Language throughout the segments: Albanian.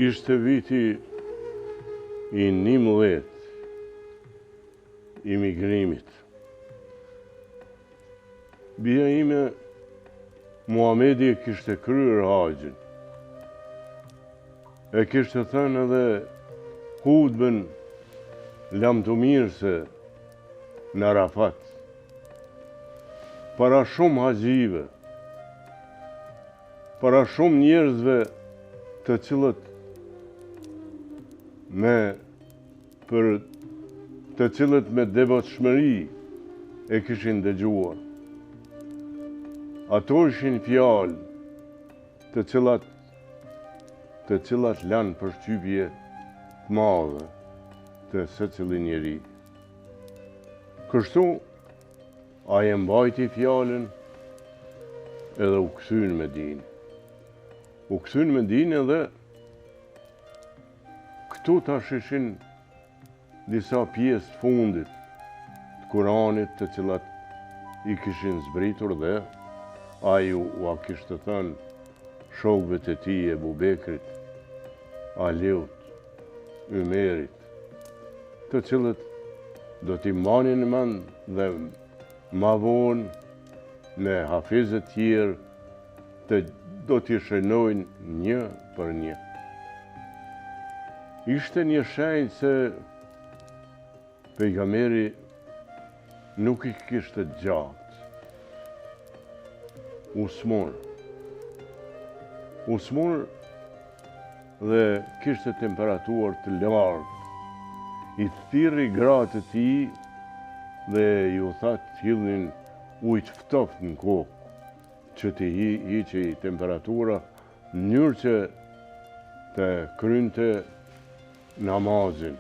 Ishte viti i 11 i migrimit. Bia ime Muhamedi kishte kryer haxhin. E kishte thënë edhe hutbën lamtumirëse në Arafat. Para shumë haxhive, para shumë njerëzve të cilët me devotshmëri e kishin dëgjuar. Ato ishin fjalë të cilat lanë përshtypje të madhe të secili njeri. Kështu ai e mbajti fjalën edhe u kthyn në Medinë. U kthyn në Medinë edhe këtu tash ishin disa pjesë të fundit të Kuranit të cilat i kishin zbritur dhe ai u kishte thënë shokëve të tij Ebu Bekrit, Aliut, Ymerit, të cilët do t'i marrin në mend dhe ma vonë me hafizët tjerë do t'i shënojnë një për një. Ishte një shenjë se pejgamberi nuk i kishte gjatë. U smur dhe kishte temperaturë të lartë. I thirri gratë të tij dhe ju tha të hidhnin ujë të ftoftë në kokë, që të hiqej temperatura në mënyrë që të krynte namazin.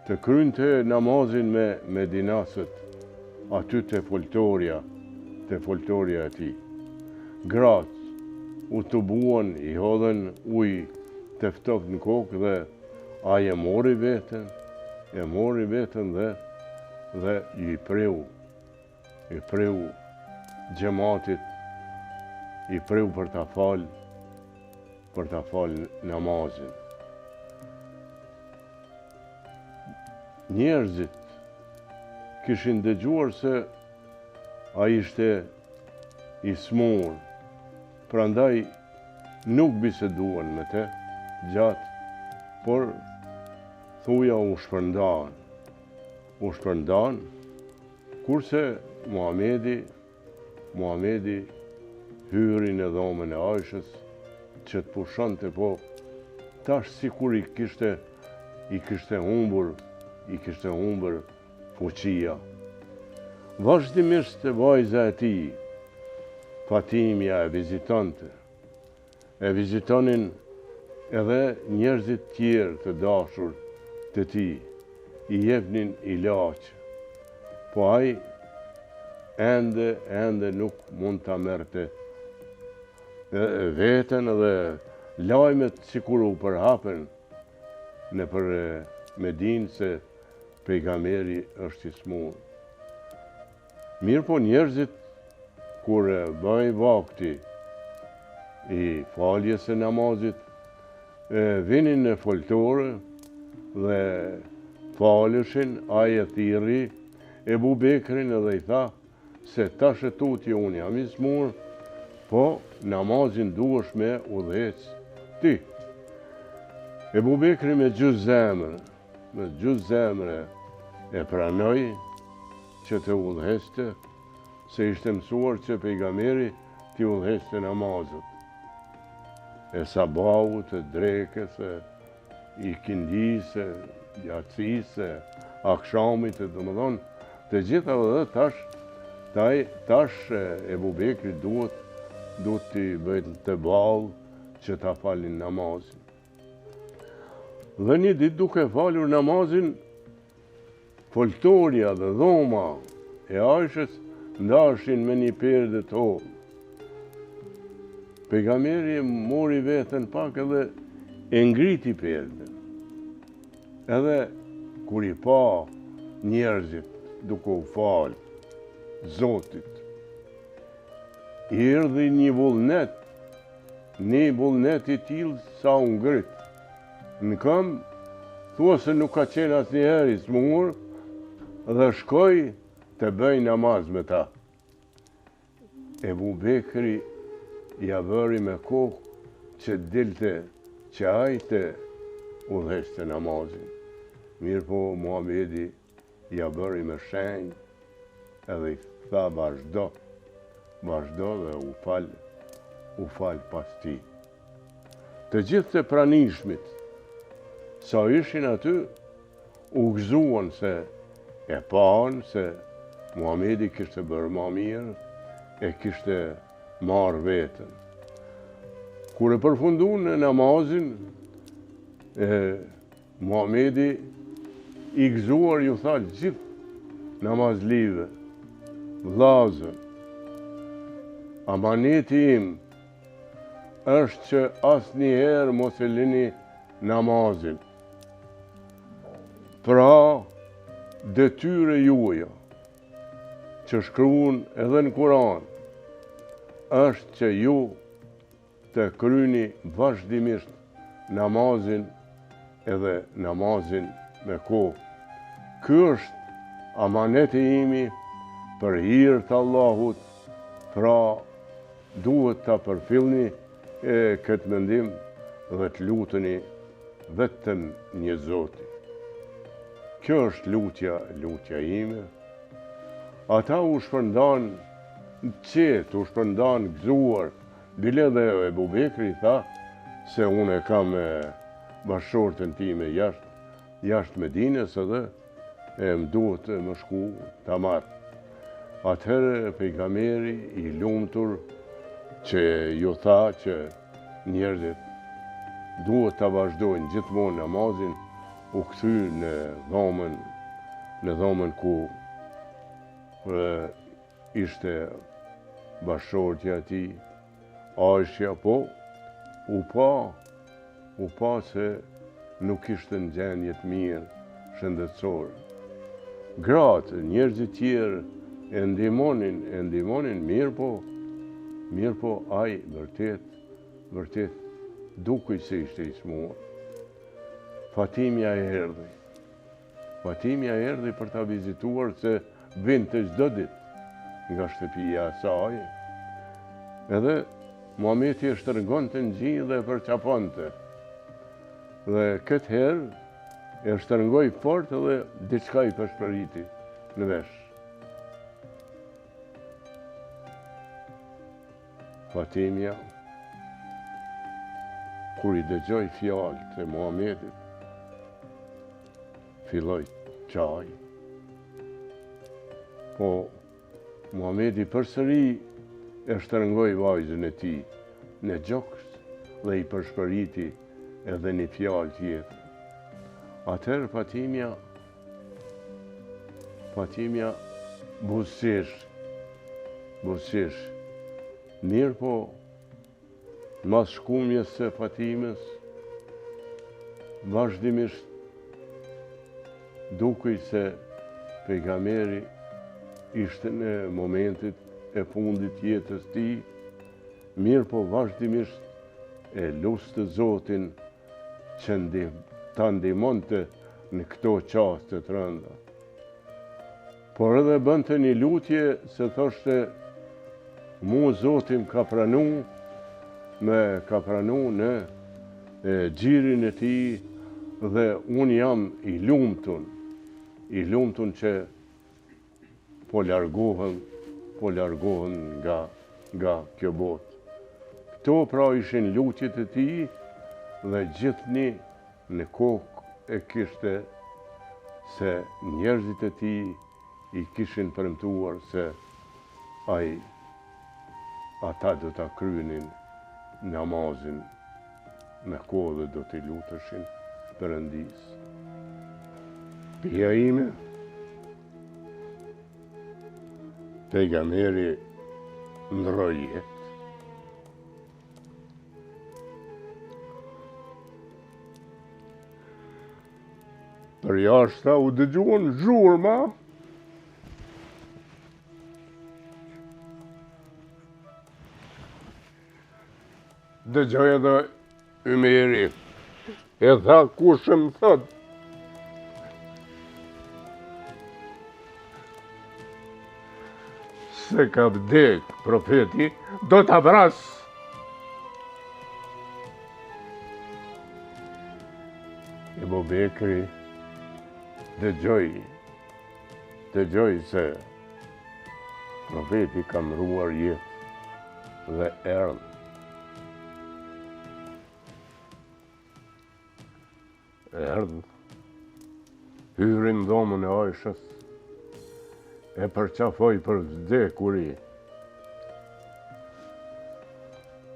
Të krynte namazin me medinasët aty te foltorja e tij. Gratë u tubuan, i hodhen ujë të ftoftë në kokë dhe ai e mori veten dhe i preu xhamatit, i preu për ta fal namazin. Njerëzit kishin dëgjuar se ai ishte i smur, prandaj nuk biseduan me të gjatë, por thuja u shpërndan, kurse Muhamedi hyri në dhomën e Aishës që të pushonte, po tash sikur i kishte humbur fuqia. Vazhdimisht vajza e tij, Fatimia, e vizitonin edhe njerëzit tjerë të dashur të tij, i jepnin ilaç. Po ai ende nuk mund ta merrte veten dhe lajmet sikur u përhapen nëpër Medinë se pejgamberi është i smur. Mirë po njerëzit kur bëj vakti i faljes së namazit, vinin në foltore dhe faleshin, ai e thirri Ebu Bekrin edhe i tha se tash e tutje unë jam i smur, po namazin duhesh me udhëhec ti. Ebu Bekri me gjysmë zemre e pranoi që të udhëhecte, se ishte mësuar që pejgamberi t'i udhëhecte namazet. E sabahut, e drekës, i kindis, jacis, akshamit, domethënë, të gjitha dhe tash Ebu Bekri duhet t'i bëjnë të ballë që ta falin namazin. Dhe një ditë duke falur namazin, foltorja dhe dhoma e Aishës ndashin me një perde të hollë. Pejgamberi mori veten pak edhe e ngriti perden. Edhe kur i pa njerëzit duke u falë Zotit, i erdhi një vullnet i tillë sa u ngrit. në këmbë, thua se nuk ka qenë asnjëherë i smur dhe shkoj të bëj namaz me ta. Ebu Bekri ja bëri me kohë që dilte që ajte udhëheqte namazin. Mirë po Muhamedi ja bëri me shenjë edhe i tha vazhdo dhe u fal pas ti. Të gjithë të pranishmit sa ishin aty u gëzuan se e panë se Muhamedi kishte bërë ma mirë e kishte marrë vetën. Kur e përfundu në namazin, Muhamedi i gëzuar ju tha gjithë namazlive, vllazë, amaneti im është që asnjëherë mos e lini namazin. Pra, detyre juaja që shkruan edhe në Kur'an është që ju të kryeni vazhdimisht namazin edhe namazin me kohë. Ky është amaneti imi për hir të Allahut, pra duhet ta përfillni këtë mendim dhe të luteni vetëm një Zoti. Kjo është lutja ime. Ata u shpërndan qetë, u shpërndan gëzuar. Bile dhe Ebu Bekri tha se unë e kam bashkëshorten time jashtë Medines edhe më duhet më shku ta marr. Atëherë pejgamberi i lumtur që ju tha që njerëzit duhet ta vazhdojnë gjithmonë namazin, u kthy në dhomën ku ishte bashkëshortja e tij, Aisha, po u pa se nuk ishte në gjendje të mirë shëndetësore. Gratë, njerëzit tjerë e ndihmonin mirë po ai vërtet dukej se ishte i smur. Fatimja erdhi për ta vizituar se vinte çdo ditë nga shtëpia e saj. Edhe Muhamedi e shtërngonte në gjinjë dhe e përçaponte. Dhe këtë herë e shtërngoi fort dhe diçka i përshpëriti në vesh. Fatimja, kur i dëgjoi fjalët e Muhamedit, filloi çaj. Po Muhamedi përsëri e shtërngoi vajzën e tij në gjokst dhe i përshpëriti edhe një fjalë tjetër. Atëherë Fatimja buzëqesh. Mirë po, mas shkumjes së Fatimës, vazhdimisht dukej se pejgamberi ishte në momentit e fundit jetës tij, mirë po vazhdimisht e luste Zotin që ta ndihmonte në këto qaste të rënda. Por edhe bënte një lutje se thoshte, mu Zotim ka pranu në xhirin e tij dhe unë jam i lumtun që po largohen nga kjo botë. Këto pra ishin lutjet e tij dhe gjithni në kokë e kishte se njerëzit e tij i kishin premtuar se ata do ta kryenin namazin me kohë dhe do t'i luteshin Perëndis. Pija ime, pejgamberi ndroi jetë. Për jashta u dëgjuan zhurma. Dëgjoj edhe Ymeri E tha, kush më thot? Se ka vdek profeti, do t'a vras. Ebu Bekri dëgjoj se profeti ka mbruar jetë dhe erdhë. Erdhë, hyrin dhomën e Ajshës, e përqafoj për vdekuri.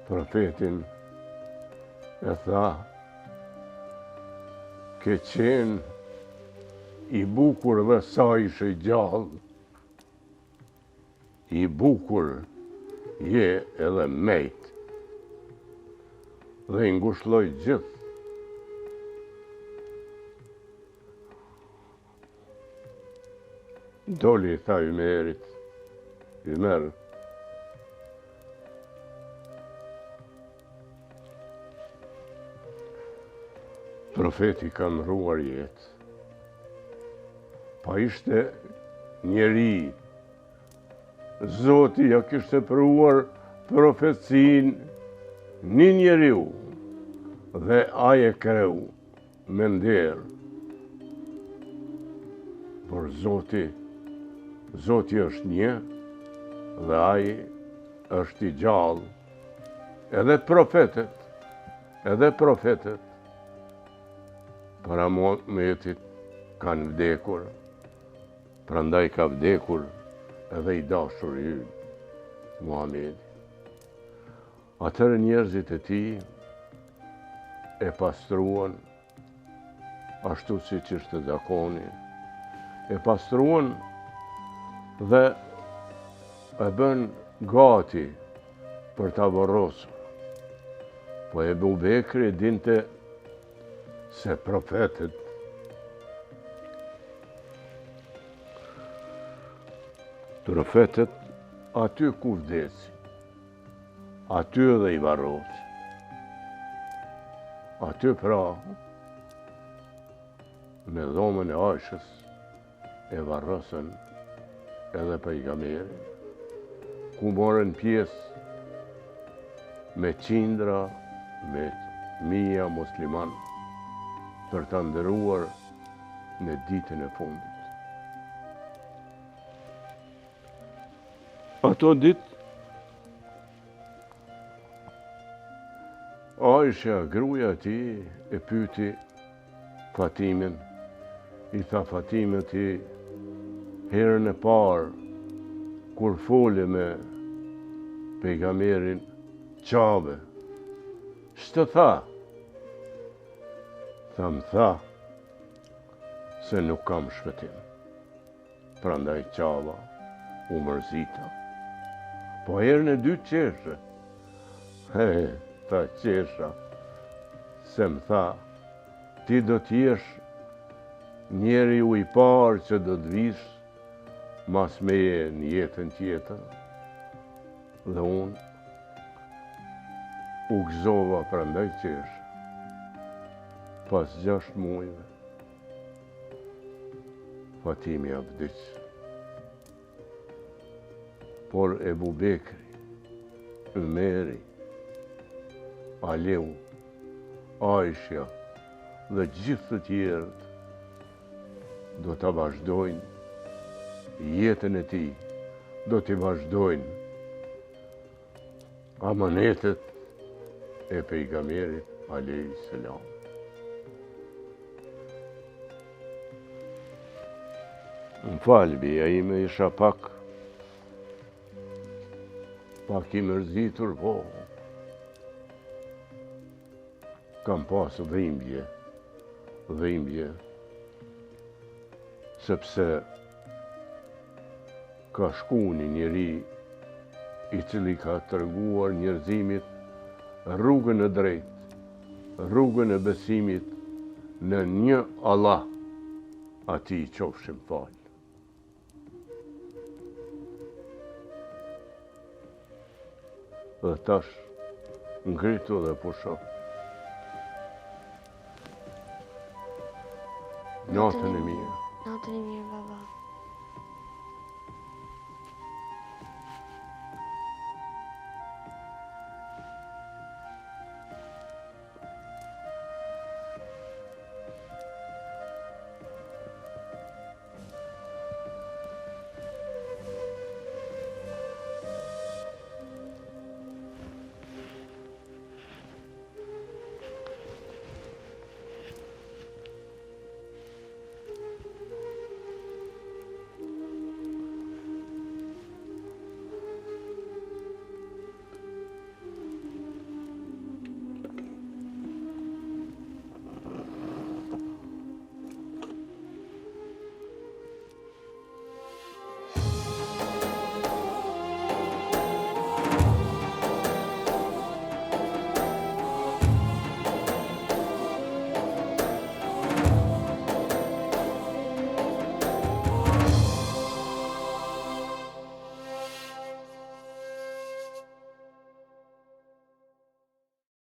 Profetin e tha, ke qenë i bukur dhe sa ishe gjallë, i bukur je edhe mejt, dhe i ngushëlloj gjithë. Doli, tha Ymerit, Ymer, profeti ka ndruar jetë. Pa ishte njeri, Zoti ja kishte përuar profecin një njeriu, dhe aje kreu me nderë. Por Zoti është një, dhe aje është i gjallë. Edhe profetet, para Muhametit kanë vdekur, prandaj ka vdekur edhe i dashur ynë, Muhamedi. Atëherë njerëzit e tij e pastruan ashtu siç ishte zakoni, e pastruan dhe e bën gati për ta varrosur. Po Ebu Bekri dinte se profetet aty ku vdesin, aty edhe i varrosin. Aty pra, me dhomën e Ajshës, e varrosën edhe pejgamberin, ku morën pjesë me qindra, me mija musliman, për të ndëruar në ditën e fundit. Ato ditë, Aisha, gruaja e tij, e pyeti Fatimin, i tha Fatime ti, herën e parë, kur fole me pejgamberin qabe, ç'të tha? Më tha se nuk kam shpëtim. Prandaj qava u mërzita. Po herën e dytë qeshe. Tha qesha, se më tha, ti do t'jesh njeri u i parë që do t'vish mas meje në jetën tjetër. Dhe unë u gëzova prandaj qesha. Pas 6 muajve, Fatimi vdiq. Por Ebu Bekri, Ymeri, Aliu, Aisha dhe gjithë të tjerët do të vazhdojnë jetën e tij, do të vazhdojnë amanetet e pejgamberit alayhi salam. Më falë, bia ime, isha pak i mërzitur, po kam pasë dhimbje, sepse ka shku një njeri i cili ka treguar njerëzimit rrugën e drejtë, rrugën e besimit në një Allah, atij qofshim falë. Dhe tash ngritu dhe pusho. Natën e mirë.